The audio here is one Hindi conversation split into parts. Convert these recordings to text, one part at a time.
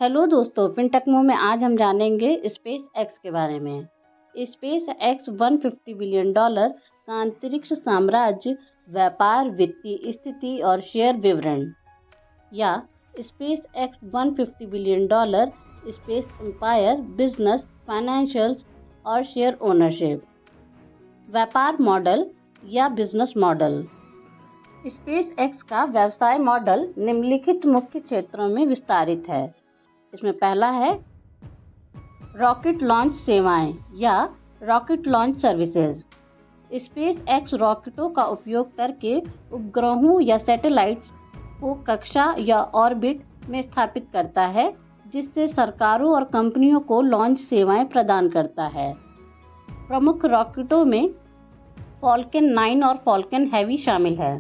हेलो दोस्तों, फिनटेकमो में आज हम जानेंगे स्पेस एक्स के बारे में। स्पेस एक्स $150 बिलियन का अंतरिक्ष साम्राज्य, व्यापार, वित्तीय स्थिति और शेयर विवरण। या SpaceX $150 billion space empire, business, financials और शेयर ओनरशिप। व्यापार मॉडल या बिजनेस मॉडल। स्पेस एक्स का व्यवसाय मॉडल निम्नलिखित मुख्य क्षेत्रों में विस्तारित है। इसमें पहला है रॉकेट लॉन्च सेवाएं या rocket launch services. SpaceX रॉकेटों का उपयोग करके उपग्रहों या सैटेलाइट्स को कक्षा या ऑर्बिट में स्थापित करता है, जिससे सरकारों और कंपनियों को लॉन्च सेवाएं प्रदान करता है। प्रमुख रॉकेटों में फॉल्कन 9 और फॉल्कन हैवी शामिल है।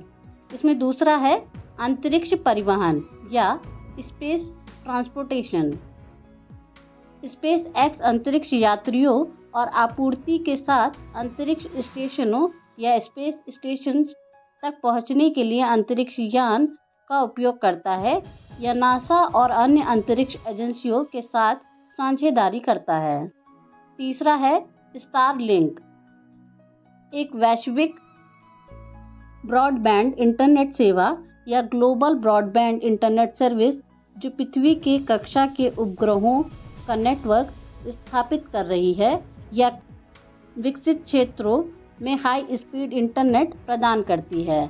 इसमें दूसरा है अंतरिक्ष परिवहन या स्पेस ट्रांसपोर्टेशन। स्पेस एक्स अंतरिक्ष यात्रियों और आपूर्ति के साथ अंतरिक्ष स्टेशनों या स्पेस स्टेशंस तक पहुंचने के लिए अंतरिक्ष यान का उपयोग करता है या नासा और अन्य अंतरिक्ष एजेंसियों के साथ साझेदारी करता है। तीसरा है स्टारलिंक, एक वैश्विक ब्रॉडबैंड इंटरनेट सेवा या ग्लोबल ब्रॉडबैंड इंटरनेट सर्विस, जो पृथ्वी के कक्षा के उपग्रहों का नेटवर्क स्थापित कर रही है या विकसित क्षेत्रों में हाई स्पीड इंटरनेट प्रदान करती है।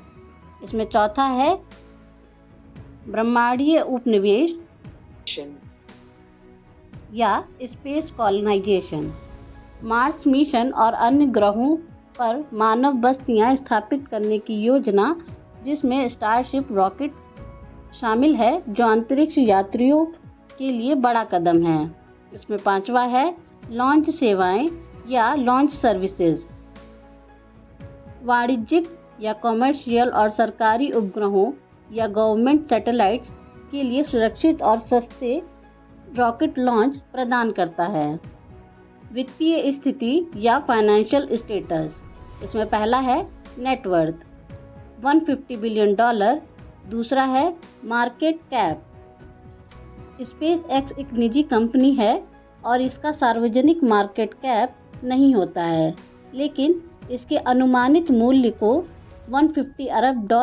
इसमें चौथा है ब्रह्मांडीय उपनिवेश या स्पेस कॉलोनाइजेशन। मार्स मिशन और अन्य ग्रहों पर मानव बस्तियां स्थापित करने की योजना, जिसमें स्टारशिप रॉकेट शामिल है, जो अंतरिक्ष यात्रियों के लिए बड़ा कदम है। इसमें पांचवा है लॉन्च सेवाएं या लॉन्च सर्विसेज। वाणिज्यिक या कॉमर्शियल और सरकारी उपग्रहों या गवर्नमेंट सैटेलाइट्स के लिए सुरक्षित और सस्ते रॉकेट लॉन्च प्रदान करता है। वित्तीय स्थिति या फाइनेंशियल स्टेटस। इसमें पहला है नेटवर्थ $150 बिलियन। दूसरा है मार्केट कैप। स्पेस एक्स एक निजी कंपनी है और इसका सार्वजनिक मार्केट कैप नहीं होता है, लेकिन इसके अनुमानित मूल्य को $150 अरब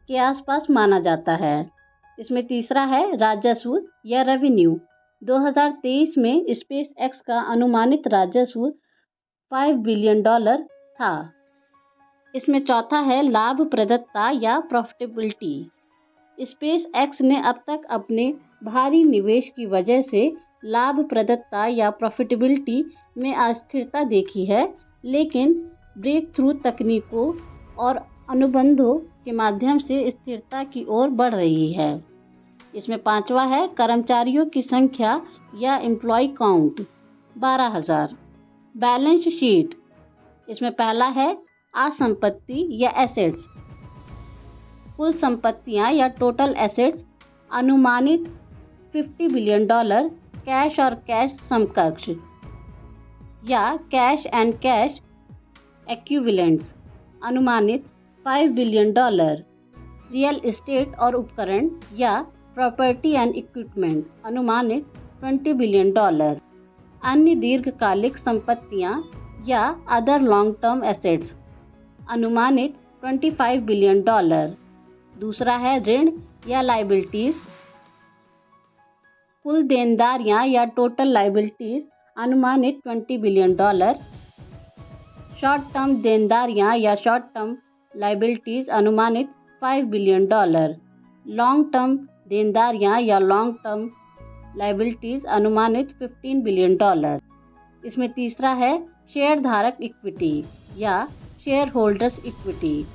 के आसपास माना जाता है। इसमें तीसरा है राजस्व या रेवेन्यू। 2023 में स्पेस एक्स का अनुमानित राजस्व $5 बिलियन था। इसमें चौथा है लाभप्रदता या प्रॉफिटेबिलिटी। स्पेस एक्स ने अब तक अपने भारी निवेश की वजह से लाभप्रदता या प्रॉफिटेबिलिटी में अस्थिरता देखी है, लेकिन ब्रेक थ्रू तकनीकों और अनुबंधों के माध्यम से स्थिरता की ओर बढ़ रही है। इसमें पांचवा है कर्मचारियों की संख्या या एम्प्लॉय काउंट 12,000। Balance sheet. इसमें पहला है आसंपत्ति या एसेट्स। कुल संपत्तियां या टोटल एसेट्स अनुमानित $50 बिलियन। कैश और कैश समकक्ष या कैश एंड कैश एक्विवेलेंट्स अनुमानित $5 बिलियन। रियल एस्टेट और उपकरण या प्रॉपर्टी एंड इक्विपमेंट अनुमानित $20 बिलियन। अन्य दीर्घकालिक संपत्तियां या अदर लॉन्ग टर्म एसेट्स अनुमानित $25 बिलियन। दूसरा है ऋण या लाइबिलिटीज। कुल देनदारियां या टोटल लाइबिलिटीज अनुमानित $20 बिलियन। शॉर्ट टर्म देनदारियां या शॉर्ट टर्म लाइबिलिटीज अनुमानित $5 बिलियन। लॉन्ग टर्म देनदारियां या लॉन्ग टर्म लाइबिलिटीज अनुमानित $15 बिलियन। इसमें तीसरा है शेयरधारक इक्विटी या शेयर होल्डर्स इक्विटी।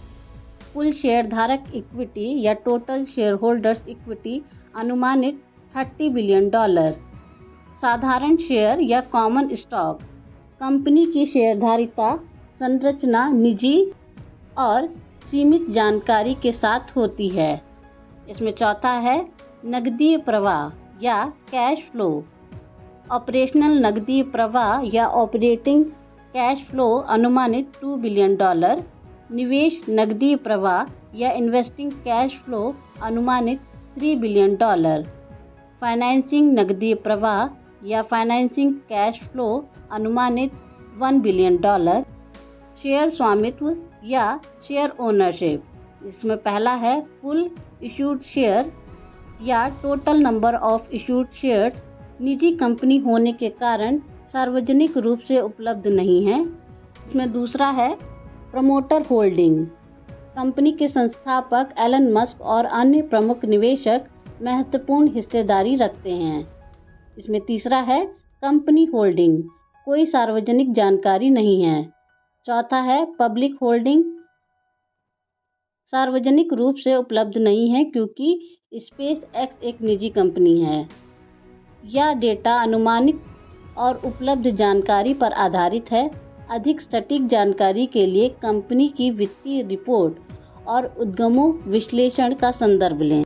कुल शेयरधारक इक्विटी या टोटल शेयर होल्डर्स इक्विटी अनुमानित $30 बिलियन। साधारण शेयर या कॉमन स्टॉक। कंपनी की शेयरधारिता संरचना निजी और सीमित जानकारी के साथ होती है। इसमें चौथा है नकदी प्रवाह या कैश फ्लो। ऑपरेशनल नकदी प्रवाह या ऑपरेटिंग कैश फ्लो अनुमानित $2 बिलियन। निवेश नकदी प्रवाह या इन्वेस्टिंग कैश फ्लो अनुमानित $3 बिलियन। फाइनेंसिंग नकदी प्रवाह या फाइनेंसिंग कैश फ्लो अनुमानित $1 बिलियन, शेयर स्वामित्व या शेयर ओनरशिप। इसमें पहला है कुल इशूड शेयर या total number of issued shares निजी कंपनी होने के कारण सार्वजनिक रूप से उपलब्ध नहीं है। इसमें दूसरा है प्रमोटर होल्डिंग। कंपनी के संस्थापक एलन मस्क और अन्य प्रमुख निवेशक महत्वपूर्ण हिस्सेदारी रखते हैं। इसमें तीसरा है कंपनी होल्डिंग, कोई सार्वजनिक जानकारी नहीं है। चौथा है पब्लिक होल्डिंग, सार्वजनिक रूप से उपलब्ध नहीं है क्योंकि स्पेस एक्स एक निजी कंपनी है। यह डेटा अनुमानित और उपलब्ध जानकारी पर आधारित है। अधिक सटीक जानकारी के लिए कंपनी की वित्तीय रिपोर्ट और उद्यमों विश्लेषण का संदर्भ लें।